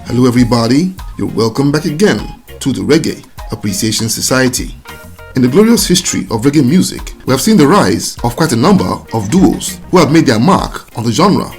Hello everybody, you're welcome back again to the Reggae Appreciation Society. In the glorious history of reggae music, we have seen the rise of quite a number of duos who have made their mark on the genre.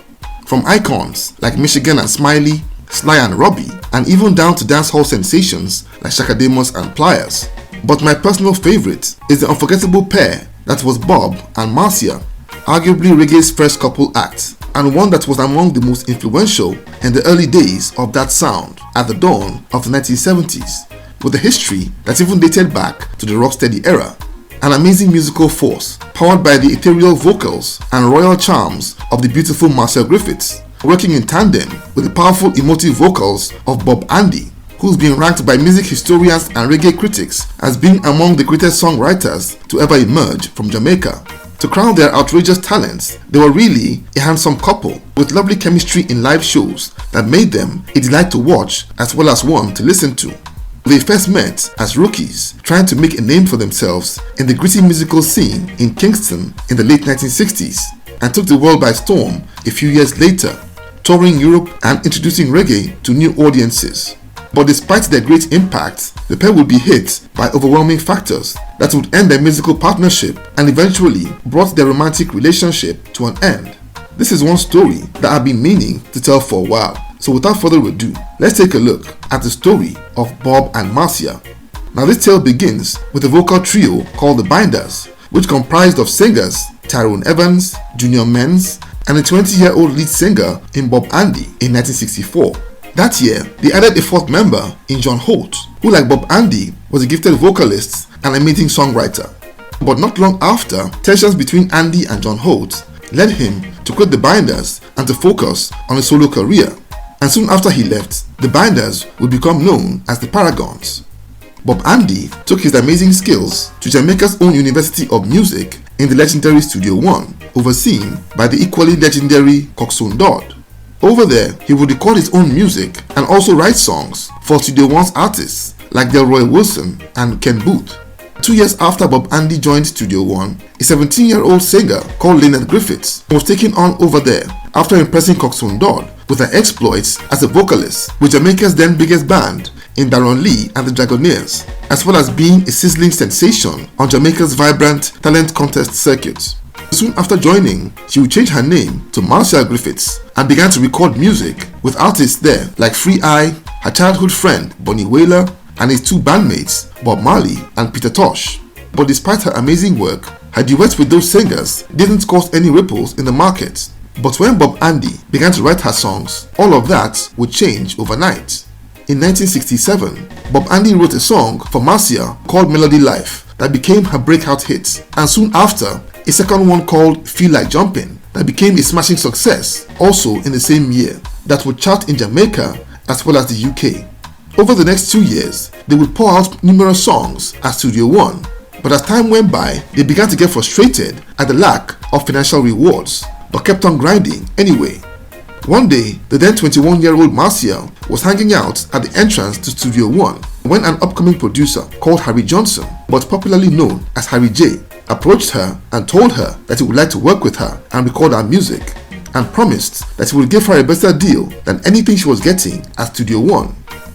From icons like Michigan and Smiley, Sly and Robbie, and even down to dancehall sensations like Shaka Demus and Pliers. But my personal favorite is the unforgettable pair that was Bob and Marcia, arguably reggae's first couple act, and one that was among the most influential in the early days of that sound at the dawn of the 1970s, with a history that even dated back to the rocksteady era. An amazing musical force powered by the ethereal vocals and royal charms of the beautiful Marcia Griffiths, working in tandem with the powerful emotive vocals of Bob Andy, who's been ranked by music historians and reggae critics as being among the greatest songwriters to ever emerge from Jamaica. To crown their outrageous talents, they were really a handsome couple with lovely chemistry in live shows that made them a delight to watch as well as one to listen to. They first met as rookies trying to make a name for themselves in the gritty musical scene in Kingston in the late 1960s and took the world by storm a few years later, touring Europe and introducing reggae to new audiences. But despite their great impact, the pair would be hit by overwhelming factors that would end their musical partnership and eventually brought their romantic relationship to an end. This is one story that I've been meaning to tell for a while, so without further ado, let's take a look at the story of Bob and Marcia. Now this tale begins with a vocal trio called the Binders, which comprised of singers Tyrone Evans, Junior Menz, and a 20-year-old lead singer in Bob Andy in 1964. That year, they added a fourth member in John Holt, who like Bob Andy was a gifted vocalist and amazing songwriter. But not long after, tensions between Andy and John Holt led him to quit the Binders and to focus on a solo career. And soon after he left, the Binders would become known as the Paragons. Bob Andy took his amazing skills to Jamaica's own University of Music in the legendary Studio One, overseen by the equally legendary Coxsone Dodd. Over there, he would record his own music and also write songs for Studio One's artists like Delroy Wilson and Ken Booth. 2 years after Bob Andy joined Studio One, a 17-year-old singer called Lynette Griffiths was taken on over there after impressing Coxsone Dodd with her exploits as a vocalist with Jamaica's then biggest band in Darron Lee and the Dragonaires, as well as being a sizzling sensation on Jamaica's vibrant talent contest circuit. Soon after joining, she would change her name to Marcia Griffiths and began to record music with artists there like Free Eye, her childhood friend Bonnie Whaler, and his two bandmates Bob Marley and Peter Tosh. But despite her amazing work, her duets with those singers didn't cause any ripples in the market. But when Bob Andy began to write her songs, all of that would change overnight. In 1967, Bob Andy wrote a song for Marcia called Melody Life that became her breakout hit, and soon after, a second one called Feel Like Jumping that became a smashing success also in the same year that would chart in Jamaica as well as the UK. Over the next 2 years, they would pour out numerous songs at Studio One, but as time went by, they began to get frustrated at the lack of financial rewards, but kept on grinding anyway. One day, the then 21-year-old Marcia was hanging out at the entrance to Studio One when an upcoming producer called Harry Johnson, but popularly known as Harry J, approached her and told her that he would like to work with her and record her music, and promised that he would give her a better deal than anything she was getting at Studio One.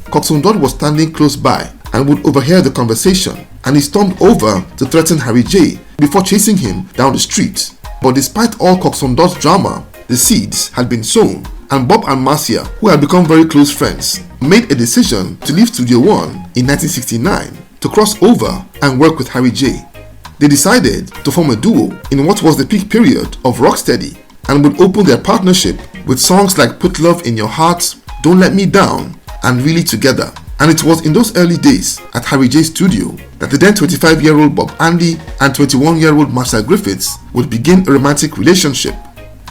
Coxsone Dodd was standing close by and would overhear the conversation, and he stormed over to threaten Harry J before chasing him down the street. But despite all Coxsone Dodd's drama, the seeds had been sown, and Bob and Marcia, who had become very close friends, made a decision to leave Studio One in 1969 to cross over and work with Harry J. They decided to form a duo in what was the peak period of rocksteady and would open their partnership with songs like Put Love in Your Heart, Don't Let Me Down, and Really Together. And it was in those early days at Harry J's studio that the then 25-year-old Bob Andy and 21-year-old Marcia Griffiths would begin a romantic relationship.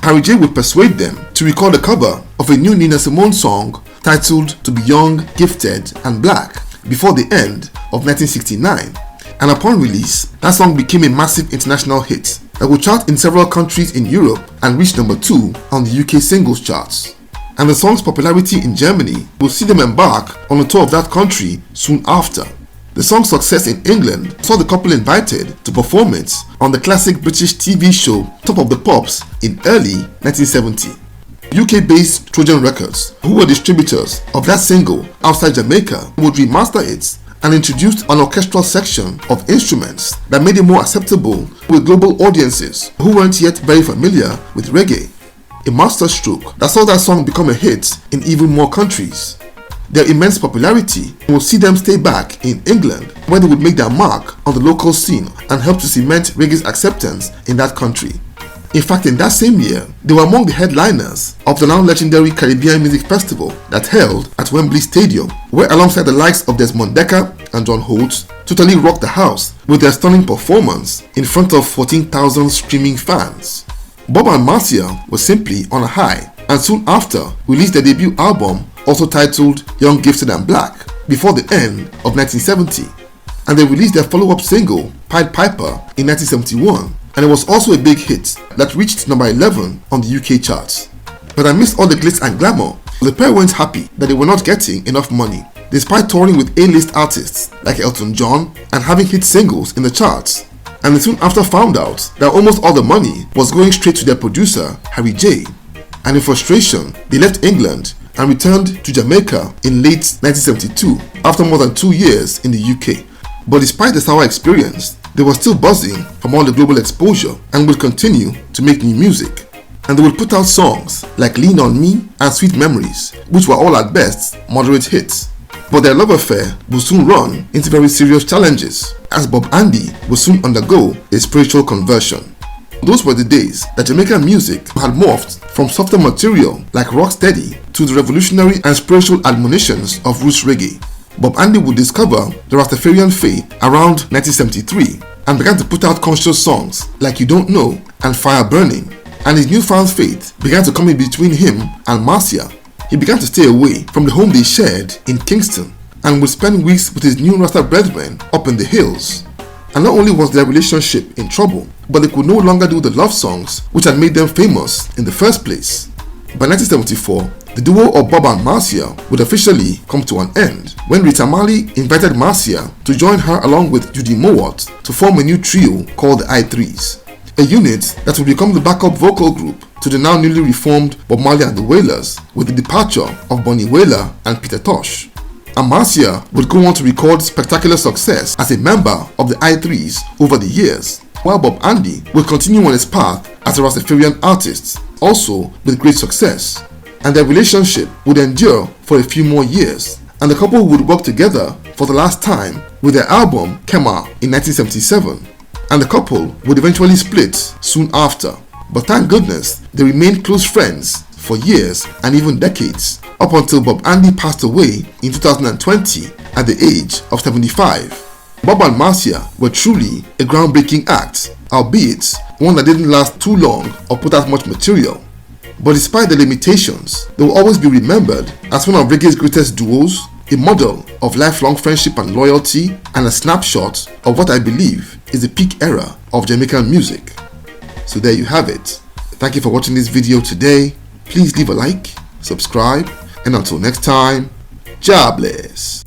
Harry J would persuade them to record a cover of a new Nina Simone song titled To Be Young, Gifted and Black before the end of 1969. And upon release, that song became a massive international hit that would chart in several countries in Europe and reach number 2 on the UK singles charts. And the song's popularity in Germany would see them embark on a tour of that country soon after. The song's success in England saw the couple invited to perform it on the classic British TV show Top of the Pops in early 1970. UK-based Trojan Records, who were distributors of that single outside Jamaica, would remaster it and introduced an orchestral section of instruments that made it more acceptable with global audiences who weren't yet very familiar with reggae. A masterstroke that saw that song become a hit in even more countries. Their immense popularity will see them stay back in England, where they would make their mark on the local scene and help to cement reggae's acceptance in that country. In fact, in that same year, they were among the headliners of the now legendary Caribbean Music Festival that held at Wembley Stadium, where alongside the likes of Desmond Dekker and John Holtz, totally rocked the house with their stunning performance in front of 14,000 streaming fans. Bob and Marcia was simply on a high, and soon after released their debut album, also titled Young, Gifted and Black, before the end of 1970, and they released their follow-up single, Pied Piper, in 1971, and it was also a big hit that reached number 11 on the UK charts. But amidst all the glitz and glamour, the pair weren't happy that they were not getting enough money, despite touring with A-list artists like Elton John and having hit singles in the charts. And they soon after found out that almost all the money was going straight to their producer, Harry J. And in frustration, they left England and returned to Jamaica in late 1972 after more than 2 years in the UK. But despite the sour experience, they were still buzzing from all the global exposure and would continue to make new music. And they would put out songs like Lean On Me and Sweet Memories, which were all at best moderate hits. But their love affair would soon run into very serious challenges, as Bob Andy would soon undergo a spiritual conversion. Those were the days that Jamaican music had morphed from softer material like rocksteady to the revolutionary and spiritual admonitions of roots reggae. Bob Andy would discover the Rastafarian faith around 1973 and began to put out conscious songs like You Don't Know and Fire Burning, and his newfound faith began to come in between him and Marcia. He began to stay away from the home they shared in Kingston and would spend weeks with his new Rasta brethren up in the hills. And not only was their relationship in trouble, but they could no longer do the love songs which had made them famous in the first place. By 1974, the duo of Bob and Marcia would officially come to an end when Rita Marley invited Marcia to join her along with Judy Mowat to form a new trio called the I3s, a unit that would become the backup vocal group to the now newly reformed Bob Marley and the Wailers with the departure of Bunny Wailer and Peter Tosh. And Marcia would go on to record spectacular success as a member of the I3s over the years, while Bob Andy would continue on his path as a Rastafarian artist, also with great success. And their relationship would endure for a few more years, and the couple would work together for the last time with their album Kema in 1977, and the couple would eventually split soon after. But thank goodness they remained close friends for years and even decades, up until Bob Andy passed away in 2020 at the age of 75. Bob and Marcia were truly a groundbreaking act, albeit one that didn't last too long or put out much material. But despite the limitations, they will always be remembered as one of reggae's greatest duos, a model of lifelong friendship and loyalty, and a snapshot of what I believe is the peak era of Jamaican music. So there you have it. Thank you for watching this video today. Please leave a like, subscribe, and until next time, Jah bless.